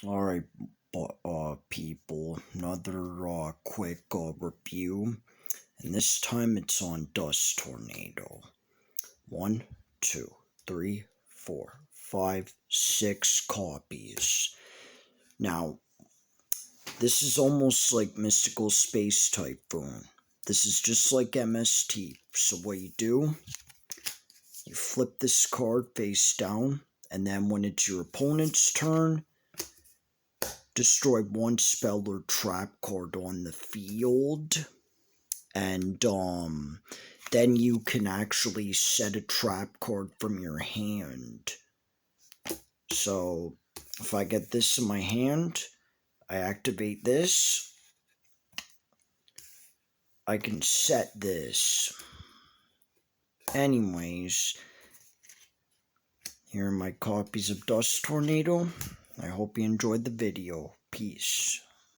Alright, people, another quick review, and this time it's on Dust Tornado. 1, 2, 3, 4, 5, 6 copies. Now, this is almost like Mystical Space Typhoon. This is just like MST. So what you do, you flip this card face down, and then when it's your opponent's turn, destroy one spell or trap card on the field, and then you can actually set a trap card from your hand. So if I get this in my hand, I activate this, I can set this. Anyways, here are my copies of Dust Tornado. I hope you enjoyed the video. Peace.